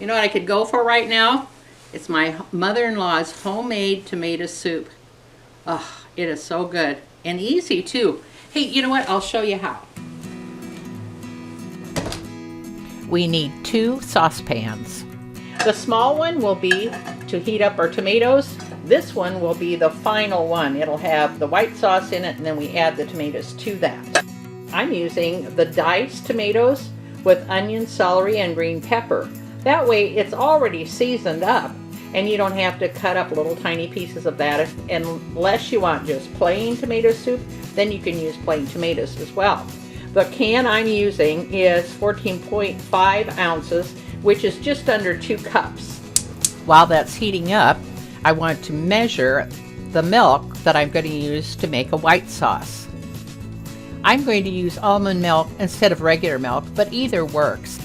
You know what I could go for right now? It's my mother-in-law's homemade tomato soup. Oh, it is so good and easy too. Hey, you know what? I'll show you how. We need 2 saucepans. The small one will be to heat up our tomatoes. This one will be the final one. It'll have the white sauce in it, and then we add the tomatoes to that. I'm using the diced tomatoes with onion, celery, and green pepper. That way it's already seasoned up, and you don't have to cut up little tiny pieces of that. Unless you want just plain tomato soup, then you can use plain tomatoes as well. The can I'm using is 14.5 ounces, which is just under 2 cups. While that's heating up, I want to measure the milk that I'm going to use to make a white sauce. I'm going to use almond milk instead of regular milk, but either works.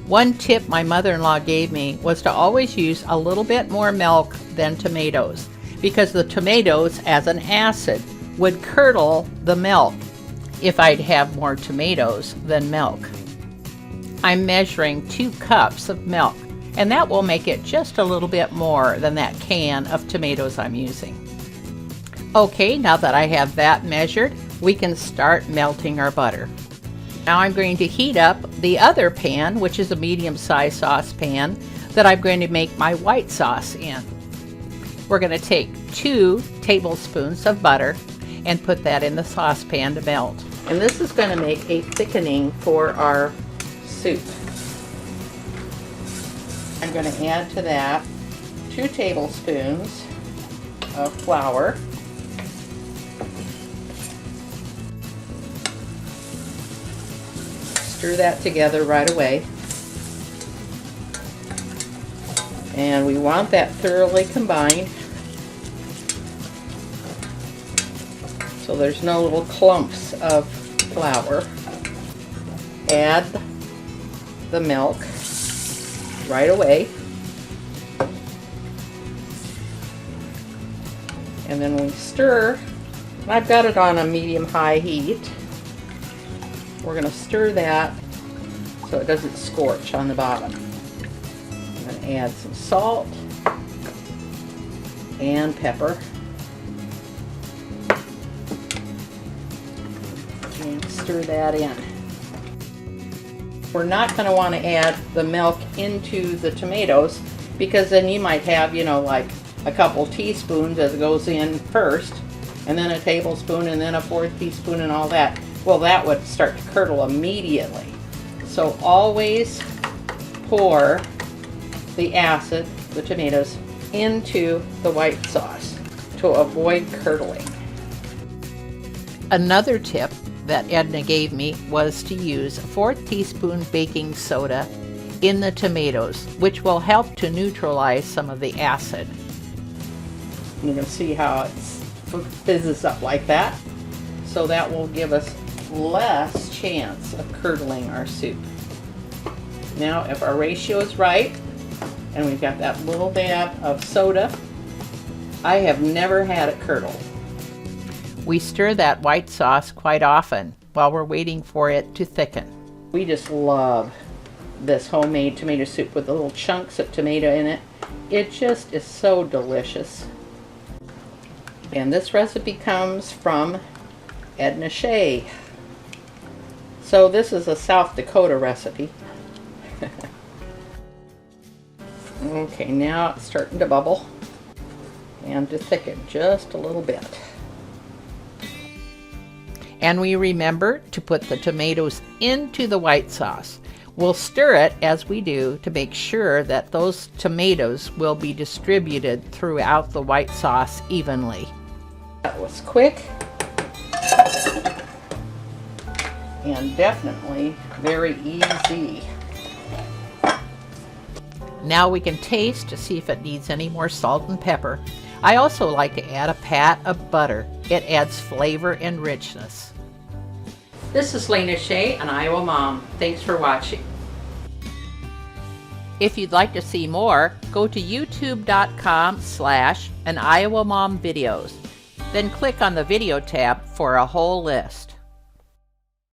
One tip my mother-in-law gave me was to always use a little bit more milk than tomatoes, because the tomatoes, as an acid, would curdle the milk if I'd have more tomatoes than milk. I'm measuring 2 cups of milk, and that will make it just a little bit more than that can of tomatoes I'm using. Okay, now that I have that measured, we can start melting our butter. Now I'm going to heat up the other pan, which is a medium-sized saucepan that I'm going to make my white sauce in. We're going to take 2 tablespoons of butter and put that in the saucepan to melt. And this is going to make a thickening for our soup. I'm going to add to that 2 tablespoons of flour. Stir that together right away. And we want that thoroughly combined, so there's no little clumps of flour. Add the milk right away. And then we stir. I've got it on a medium-high heat. We're going to stir that so it doesn't scorch on the bottom. I'm going to add some salt and pepper. And stir that in. We're not going to want to add the milk into the tomatoes, because then you might have, you know, like a couple teaspoons as it goes in first, and then a tablespoon, and then a 4th teaspoon, and all that. Well, that would start to curdle immediately. So always pour the acid, the tomatoes, into the white sauce to avoid curdling. Another tip that Edna gave me was to use a 4th teaspoon baking soda in the tomatoes, which will help to neutralize some of the acid. You can see how it fizzes up like that. So that will give us less chance of curdling our soup. Now, if our ratio is right, and we've got that little dab of soda, I have never had it curdle. We stir that white sauce quite often while we're waiting for it to thicken. We just love this homemade tomato soup with the little chunks of tomato in it. It just is so delicious. And this recipe comes from Edna Shea. So this is a South Dakota recipe. Okay, now it's starting to bubble and to thicken just a little bit. And we remember to put the tomatoes into the white sauce. We'll stir it as we do to make sure that those tomatoes will be distributed throughout the white sauce evenly. That was quick and definitely very easy. Now we can taste to see if it needs any more salt and pepper. I also like to add a pat of butter. It adds flavor and richness. This is Edna Shea, an Iowa mom. Thanks for watching. If you'd like to see more, go to youtube.com/an Iowa Mom videos. Then click on the video tab for a whole list.